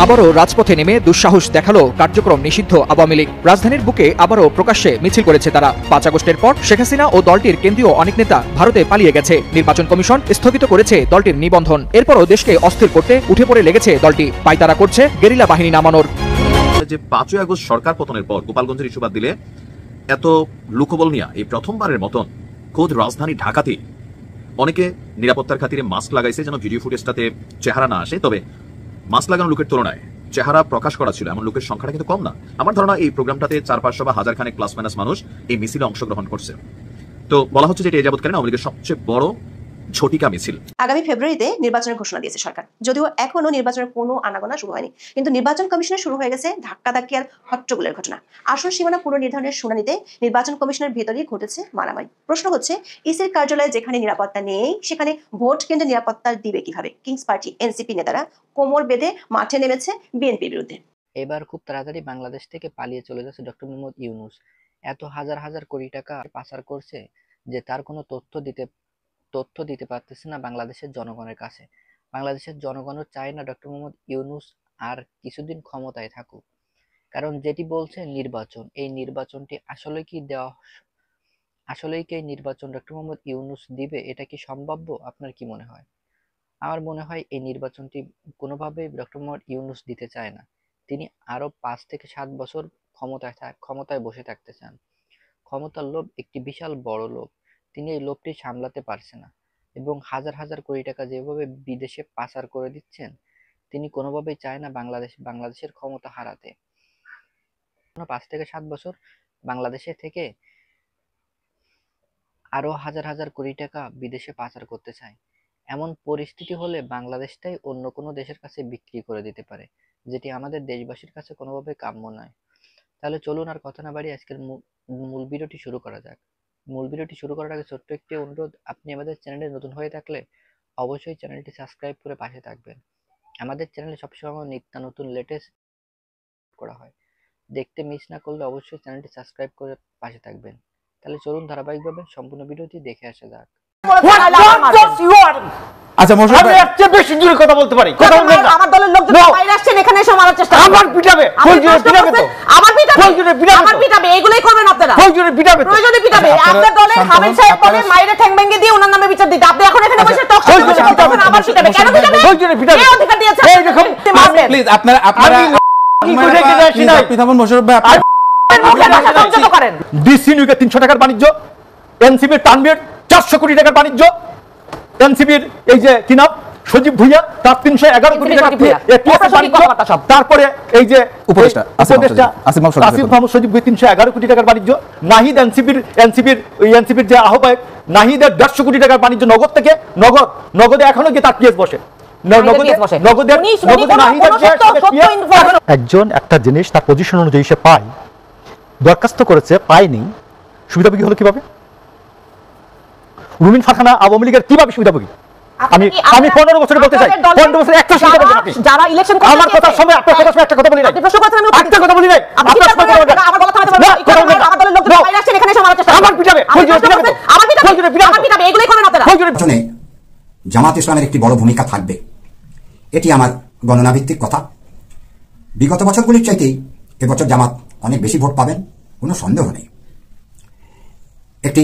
আবারও রাজপথে নেমে দুঃসাহস দেখালো কার্যক্রম নিষিদ্ধ আওয়ামী লীগ। রাজধানীর বুকে আবারও প্রকাশ্যে মিছিল করেছে তারা। 5 আগস্টের পর শেখ হাসিনা ও দলটির কেন্দ্রীয় অনেক নেতা ভারতে পালিয়ে গেছে। নির্বাচন কমিশন স্থগিত করেছে দলটির নিবন্ধন। এরপরও দেশকে অস্থির করতে উঠে পড়ে লেগেছে দলটি। পায়তারা করছে গেরিলা বাহিনী নামানোর। যে 5 আগস্ট সরকার পতনের পর গোপালগঞ্জের ইস্যুবাদ দিলে এত লোকবল নিয়ে এই প্রথমবারের মতন খোদ রাজধানী ঢাকাতে অনেকে নিরাপত্তার খাতিরে মাস্ক লাগাইছে যেন ভিডিও ফুটেজটাতে চেহারা না আসে। তবে মাস্ক লাগানো লোকের তুলনায় চেহারা প্রকাশ করা ছিল এমন লোকের সংখ্যাটা কিন্তু কম না। আমার ধারণা এই প্রোগ্রামটাতে 400-500 বা 1000 খানেক প্লাস মাইনাস মানুষ এই মিছিলে অংশগ্রহণ করছে। তো বলা হচ্ছে যে এটা যাবৎকালীন আওয়ামী লীগের সবচেয়ে বড় ঝটিকা মিছিল। আগামী ফেব্রুয়ারিতে নির্বাচনের ঘোষণা দিয়েছে সরকার, যদিও এখনো নির্বাচনের কোনো আনাগোনা শুরু হয়নি। কিন্তু নির্বাচন কমিশনে শুরু হয়ে গেছে ধাক্কাধাক্কি আর হট্টগোলের ঘটনা। আসন সীমানা পুনর্নির্ধারণের শুনানিতে নির্বাচন কমিশনের ভেতরেই ঘটেছে মারামারি। প্রশ্ন হচ্ছে, ইসির কার্যালয়ে যেখানে নিরাপত্তা নেই সেখানে ভোট কেন্দ্রে নিরাপত্তা দিবে কিভাবে? কিংস পার্টি এনসিপি নেতারা কোমর বেঁধে মাঠে নেমেছে বিএনপির বিরুদ্ধে। এবার খুব তাড়াতাড়ি বাংলাদেশ থেকে পালিয়ে চলে যাচ্ছে ডক্টর মোহাম্মদ ইউনূস। এত হাজার হাজার কোটি টাকা পাচার করছে যে তার কোনো তথ্য দিতে পারতেছে না বাংলাদেশের জনগণের কাছে। বাংলাদেশের জনগণও চায় না ডক্টর মোহাম্মদ ইউনূস আর কিছুদিন ক্ষমতায় থাকুক। কারণ যেটি বলছে নির্বাচন, এই নির্বাচনটি আসলেই কি এই নির্বাচন ডক্টর মোহাম্মদ ইউনূস দিবে? এটা কি সম্ভাব্য? আপনার কি মনে হয়? আমার মনে হয় এই নির্বাচনটি কোনোভাবেই ডক্টর মোহাম্মদ ইউনূস দিতে চায় না। তিনি আরো 5 থেকে 7 বছর ক্ষমতায় বসে থাকতে চান। ক্ষমতার লোভ একটি বিশাল বড় লোভ। তিনি এই লোভটি সামলাতে পারছে না এবং হাজার হাজার কোটি টাকা যেভাবে বিদেশে পাচার করে দিচ্ছেন, তিনি কোনোভাবেই চায় না বাংলাদেশের ক্ষমতা হারাতে। 5 থেকে 7 বছর বাংলাদেশে থেকে আরো হাজার হাজার কোটি টাকা বিদেশে পাচার করতে চায়। এমন পরিস্থিতি হলে বাংলাদেশটাই অন্য কোনো দেশের কাছে বিক্রি করে দিতে পারে, যেটি আমাদের দেশবাসীর কাছে কোনোভাবে কাম্য নয়। তাহলে চলুন আর কথা না বাড়িয়ে আজকের মূল ভিডিওটি শুরু করা যাক। মূল ভিডিওটি শুরু করার আগে ছোট্ট একটি অনুরোধ, আপনি আমাদের চ্যানেলে নতুন হয়ে থাকলে অবশ্যই চ্যানেলটি সাবস্ক্রাইব করে পাশে থাকবেন। আমাদের চ্যানেলে সবসময় নিত্য নতুন লেটেস্ট করা হয়, দেখতে মিস না করলে অবশ্যই চ্যানেলটি সাবস্ক্রাইব করে পাশে থাকবেন। তাহলে চলুন ধারাবাহিকভাবে সম্পূর্ণ ভিডিওটি দেখে আসা যাক। আচ্ছা মোশাররফ, আমি একটা বেশি জোরে কথা বলতে পারি। কথা বলবেন না। আমার দলের লোকজন বাইরে আসছেন, এখানে এসে মারার চেষ্টা করছেন। আমার পিটাবে, প্রয়োজনে পিটাবে তো। আমার পিটাবে, প্রয়োজনে পিটাবে, আমার পিটাবে। এইগুলাই করবেন আপনারা। প্রয়োজনে পিটাবে তো। প্রয়োজনে পিটাবে। আপনার দলের হামিদ সাহেব বলে মাইরে ঠ্যাং ভেঙে দিয়ে ওনার নামে বিচার দিতে। আপনি এখন এখানে বসে টক শো করছেন, আমার পিটাবে। কেন পিটাবে? প্রয়োজনে পিটাবে। এই অধিকার দিয়েছে। এই দেখুন প্লিজ আপনারা কি করে কি আসি না। আপনি থামুন মোশাররফ ভাই। আপনি সমঝোতা করেন। ডিসি নিউকে 300 টাকার বাণিজ্য, এনসিপি টানবির 400 কোটি টাকার বাণিজ্য, এনসিপির এই যে কি নাম সজীব ভুইয়া তার 311 কোটি টাকা, তারপরে এই যে উপদেষ্টা আসিফ মাহমুদ সজীব ভুইয়া 311 কোটি টাকার বাণিজ্য, নাহিদ এনসিপির যে আহ্বায়ক নাহিদের 150 কোটি টাকার বাণিজ্য নগদ থেকে। নগদে এখনো কি তার কেস বসে? একজন একটা জিনিস তার পজিশন অনুযায়ী সে পায়, দরখাস্ত করেছে, পায়নি, সুবিধাভোগী হলো কিভাবে? রুমিন ফারহানা আওয়ামী লীগের কিভাবে সুবিধাভোগী? আমি 15 বছরে বলতে চাই, 15 বছরে একটা সুবিধা বলতে আপনি যারা ইলেকশন করতে আমার কথা সময় আপনার কথা সময় একটা কথা বলি না। আপনি প্রশ্ন করেছেন, আমি একটা কথা বলি না। আপনার কথা থামাতে বলবেন। আমার দলের লোকজন বাইরে আসছেন, এখানে এসে মারার চেষ্টা করছেন। আমার পিটাবে, আমার পিটাবে, এগুলাই করেন আপনারা। শুনে জামাত ইসলামের একটি বড় ভূমিকা থাকবে, এটি আমার গণনা ভিত্তিক কথা। বিগত বছরগুলির চাইতেই এবছর জামাত অনেক বেশি ভোট পাবেন, কোনো সন্দেহ নেই। একটি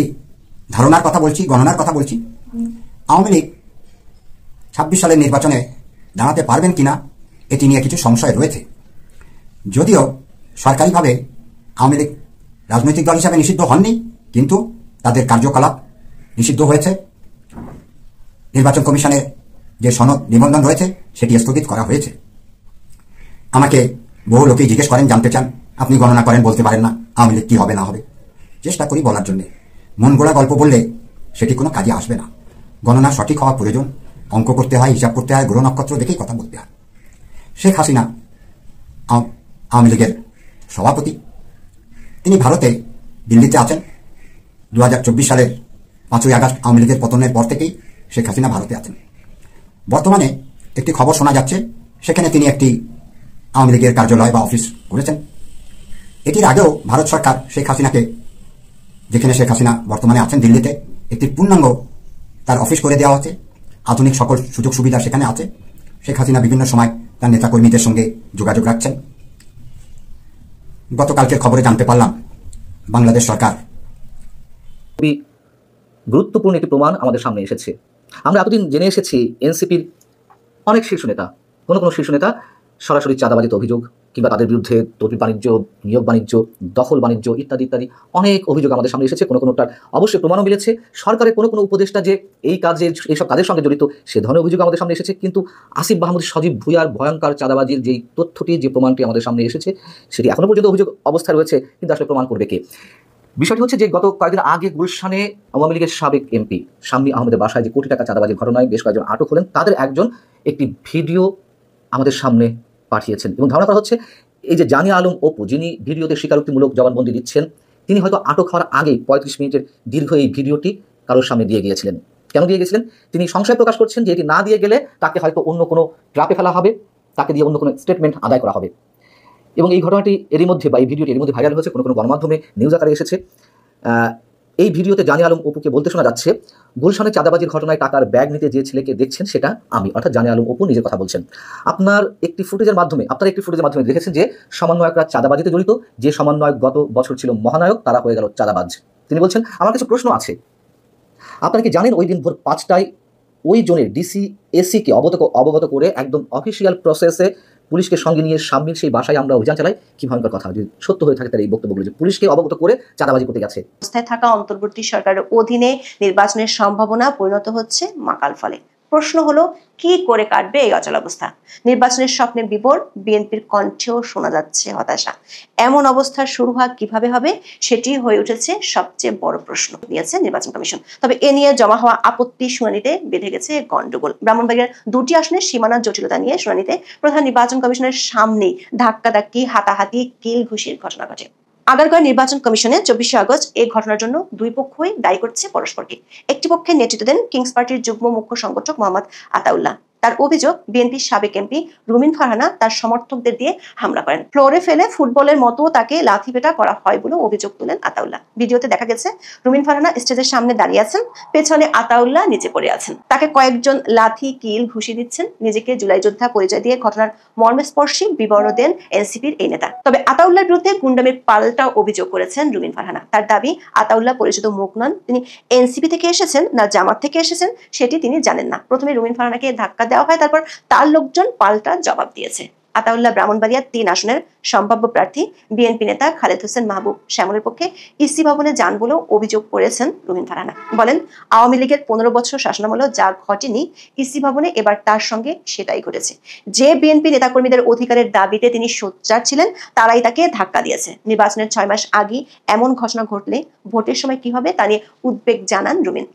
ধারণার কথা বলছি, গণনার কথা বলছি। আওয়ামী লীগ 26 সালের নির্বাচনে দাঁড়াতে পারবেন কিনা এটি নিয়ে কিছু সংশয় রয়েছে। যদিও সরকারিভাবে আওয়ামী লীগ রাজনৈতিক দল হিসাবে নিষিদ্ধ হননি, কিন্তু তাদের কার্যকলাপ নিষিদ্ধ হয়েছে। নির্বাচন কমিশনের যে সনদ নিবন্ধন রয়েছে সেটি স্থগিত করা হয়েছে। আমাকে বহু লোকেই জিজ্ঞেস করেন, জানতে চান, আপনি গণনা করেন, বলতে পারেন না আওয়ামী লীগ কি হবে না হবে। চেষ্টা করি বলার জন্য। মন গড়া গল্প বললে সেটি কোনো কাজে আসবে না। গণনা সঠিক হওয়া প্রয়োজন, অঙ্ক করতে হয়, হিসাব করতে হয়, গ্রহ নক্ষত্র দেখেই কথা বলতে হয়। শেখ হাসিনা আওয়ামী লীগের সভাপতি, তিনি ভারতে দিল্লিতে আছেন। 2024 সালের 5ই আগস্ট আওয়ামী লীগের পতনের পর থেকেই শেখ হাসিনা ভারতে আছেন। বর্তমানে একটি খবর শোনা যাচ্ছে সেখানে তিনি একটি আওয়ামী লীগের কার্যালয় বা অফিস করেছেন। এটির আগেও ভারত সরকার শেখ হাসিনাকে, যেখানে শেখ হাসিনা বর্তমানে আছেন দিল্লিতে, একটি পূর্ণাঙ্গ তার অফিস করে দেওয়া হচ্ছে। আধুনিক সকল সুযোগ সুবিধা সেখানে আছে। শেখ হাসিনা বিভিন্ন সময় তার নেতাকর্মীদের সঙ্গে যোগাযোগ রাখছেন। গতকালকের খবরে জানতে পারলাম বাংলাদেশ সরকার খুবই গুরুত্বপূর্ণ একটি প্রমাণ আমাদের সামনে এসেছে। আমরা এতদিন জেনে এসেছি এনসিপির অনেক শীর্ষ নেতা, কোনো শীর্ষ নেতা সরাসরি চাঁদাবাজিতে অভিযোগ কিংবা তাদের বিরুদ্ধে তদবির বাণিজ্য, নিয়োগ বাণিজ্য, দখল বাণিজ্য ইত্যাদি ইত্যাদি অনেক অভিযোগ আমাদের সামনে এসেছে। কোনোটার অবশ্যই প্রমাণও মিলেছে। সরকারের কোনো উপদেষ্টা যে এইসব কাজের সঙ্গে জড়িত সে ধরনের অভিযোগ আমাদের সামনে এসেছে। কিন্তু আসিফ মাহমুদ সজীব ভুঁইয়ার ভয়ঙ্কর চাঁদাবাজির যেই তথ্যটি, যে প্রমাণটি আমাদের সামনে এসেছে, সেটি এখনো পর্যন্ত অভিযোগ অবস্থায় রয়েছে, কিন্তু আসলে প্রমাণ করবে কে? বিষয়টি হচ্ছে যে গত কয়েকদিন আগে গুলশানে আওয়ামী লীগের সাবেক এমপি শাম্মী আহমেদের বাসায় যে কোটি টাকা চাঁদাবাজির ঘটনায় বেশ কয়েকজন আটক হলেন, তাদের একজন একটি ভিডিও আমাদের সামনে পাঠিয়েছেন এবং ধারণা করা হচ্ছে এই যে জানি আলম অপু, যিনি ভিডিওতে স্বীকারোক্তিমূলক জবানবন্দি দিচ্ছেন, তিনি হয়তো আটক হওয়ার আগেই 35 মিনিটের দীর্ঘ এই ভিডিওটি কারোর সামনে দিয়ে গিয়েছিলেন। কেন দিয়ে গেছিলেন? তিনি সংশয় প্রকাশ করছেন যে এটি না দিয়ে গেলে তাকে হয়তো অন্য কোনো ট্র্যাপে ফেলা হবে, তাকে দিয়ে অন্য কোনো স্টেটমেন্ট আদায় করা হবে। এবং এই ঘটনাটি এরই মধ্যে বা এই ভিডিওটি এর মধ্যে ভাইরাল হয়েছে, কোনো গণমাধ্যমে নিউজ আকারে এসেছে। এই ভিডিওতে জানি আলম অপুকে বলতে শোনা যাচ্ছে, গুলশানে চাঁদাবাজির ঘটনায় টাকার ব্যাগ নিতে যে ছেলেকে দেখছেন সেটা আমি, অর্থাৎ জানি আলম অপু নিজের কথা বলছেন। আপনার একটি ফুটেজের মাধ্যমে দেখেছেন যে সমন্বয়করা চাঁদাবাজিতে জড়িত, যে সমন্বয়ক গত বছর ছিল মহানায়ক, তারা হয়ে গেল চাঁদাবাজ। তিনি বলছেন, আমার কিছু প্রশ্ন আছে। আপনারা কি জানেন ওই দিন ভোর 5টায় ওই জোনের ডিসি এসিকে অবগত করে একদম অফিসিয়াল প্রসেসে পুলিশকে সঙ্গে নিয়ে শাম্মীর সেই বাসায় আমরা অভিযান চালাই? কি ভয়ঙ্কর কথা! যদি সত্য হয়ে থাকে তার এই বক্তব্যগুলো, যে পুলিশকে অবগত করে চাঁদাবাজি করতে গেছে। অবস্থায় থাকা অন্তর্বর্তী সরকারের অধীনে নির্বাচনের সম্ভাবনা পরিণত হচ্ছে মাকাল ফলে। প্রশ্ন হলো, কি করে কাটবে এই অচলাবস্থা? নির্বাচনের স্বপ্নে বিভোর, বিএনপির কণ্ঠেও শোনা যাচ্ছে হতাশা। এমন অবস্থা শুরু হওয়া কিভাবে হবে সেটি হয়ে উঠেছে সবচেয়ে বড় প্রশ্ন নিয়েছে নির্বাচন কমিশন। তবে এ নিয়ে জমা হওয়া আপত্তি শুনানিতে বেঁধে গেছে গন্ডগোল। ব্রাহ্মণবাড়িয়ার 2টি আসনের সীমানার জটিলতা নিয়ে শুনানিতে প্রধান নির্বাচন কমিশনের সামনেই ধাক্কাধাক্কি, হাতাহাতি, কিল ঘুষির ঘটনা ঘটে। আগারগাঁও নির্বাচন কমিশনে 24শে আগস্ট এই ঘটনার জন্য দুই পক্ষই দায়ী করছে পরস্পরকে। একটি পক্ষের নেতৃত্ব দেন কিংস পার্টির যুগ্ম মুখ্য সংগঠক মোহাম্মদ আতাউল্লাহ। তার অভিযোগ, বিএনপির সাবেক এমপি রুমিন ফারহানা তার সমর্থকদের দিয়ে হামলা করেন, ফ্লোরে ফেলে ফুটবলের মতো তাকে লাথিপেটা করা হয় বলে অভিযোগ তুলেন আতাউল্লাহ। ভিডিওতে দেখা গেছে রুমিন ফারহানা স্টেজের সামনে দাঁড়িয়ে আছেন, পেছনে আতাউল্লাহ নিচে পড়ে আছেন। তাকে কয়েকজন লাথি, কিল, ঘুষি দিচ্ছেন। নিজেকে জুলাই যোদ্ধা পরিচয় দিয়ে ঘটনার মর্মস্পর্শী বিবরণ দেন এনসিপির এই নেতা। তবে আতাউল্লাহর বিরুদ্ধে গুন্ডামির পাল্টা অভিযোগ করেছেন রুমিন ফারহানা। তার দাবি, আতাউল্লাহ পরিচিত মুখ নন, তিনি এনসিপি থেকে এসেছেন না জামাত থেকে এসেছেন সেটি তিনি জানেন না। প্রথমে রুমিন ফারহানাকে ধাক্কা দেওয়া হয়, তারপর তার লোকজন পাল্টা জবাব দিয়েছে। আতাউল্লাহ ব্রাহ্মণবাড়িয়ার 3 আসনের সম্ভাব্য প্রার্থী। বিএনপি নেতা খালেদ হোসেন মাহবুব শ্যামলের পক্ষে ইসি ভবনে যান বলেও অভিযোগ করেছেন রুমিন ফারহানা। বলেন, আওয়ামী লীগের 15 বছর শাসনামলে যা ঘটেনি ইসি ভবনে এবার তার সঙ্গে সেটাই ঘটেছে। যে বিএনপি নেতাকর্মীদের অধিকারের দাবিতে তিনি সোচ্চার ছিলেন, তারাই তাকে ধাক্কা দিয়েছে। নির্বাচনের 6 মাস আগে এমন ঘটনা ঘটলে ভোটের সময় কি হবে তা নিয়ে উদ্বেগ জানান রুমিন।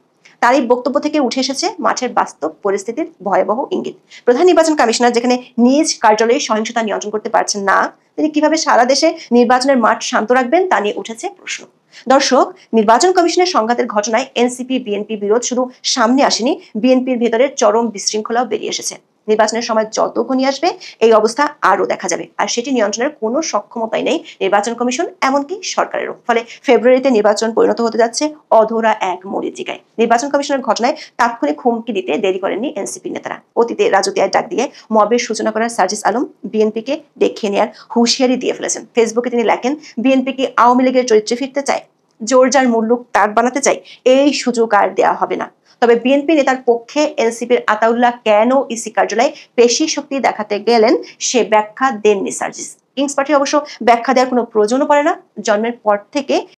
তার এই বক্তব্য থেকে উঠে এসেছে মাঠের বাস্তব পরিস্থিতির ভয়াবহ ইঙ্গিত। প্রধান নির্বাচন কমিশনার যেখানে নিজ কার্যালয়ে সহিংসতা নিয়ন্ত্রণ করতে পারছেন না, তিনি কিভাবে সারা দেশে নির্বাচনের মাঠ শান্ত রাখবেন তা নিয়ে উঠেছে প্রশ্ন। দর্শক, নির্বাচন কমিশনের সংঘাতের ঘটনায় এনসিপি বিএনপি বিরোধ শুধু সামনে আসেনি, বিএনপির ভেতরের চরম বিশৃঙ্খলাও বেরিয়ে এসেছে। নির্বাচনের সময় যত ঘনিয়ে আসবে এই অবস্থা আরো দেখা যাবে, আর সেটি নিয়ন্ত্রণের কোনো সক্ষমতাই নেই নির্বাচন কমিশন, এমনকি সরকারেরও। ফলে ফেব্রুয়ারিতে নির্বাচন পরিণত হতে যাচ্ছে অধরা এক মরীচিকায়। নির্বাচন কমিশনের ঘটনায় তাৎক্ষণিক হুমকি দিতে দেরি করেননি এনসিপি নেতারা। অতীতে রাজুতিয়ায় ডাক দিয়ে মবের সূচনা করার সার্জিস আলম বিএনপিকে দেখে নেয়ার হুঁশিয়ারি দিয়ে ফেলেছেন। ফেসবুকে তিনি লেখেন, বিএনপি কি আওয়ামী লীগের চরিত্রে ফিরতে চায়? জোর যার মুল্লুক তার বানাতে চাই, এই সুযোগ আর দেওয়া হবে না। তবে বিএনপি নেতার পক্ষে এনসিপির আতাউল্লাহ কেন ইসি কার্যালয়ে পেশি শক্তি দেখাতে গেলেন সে ব্যাখ্যা দেননি সার্জিস। কিংস পার্টি অবশ্য ব্যাখ্যা দেওয়ার কোনো প্রয়োজনও পড়ে না। জন্মের পর থেকে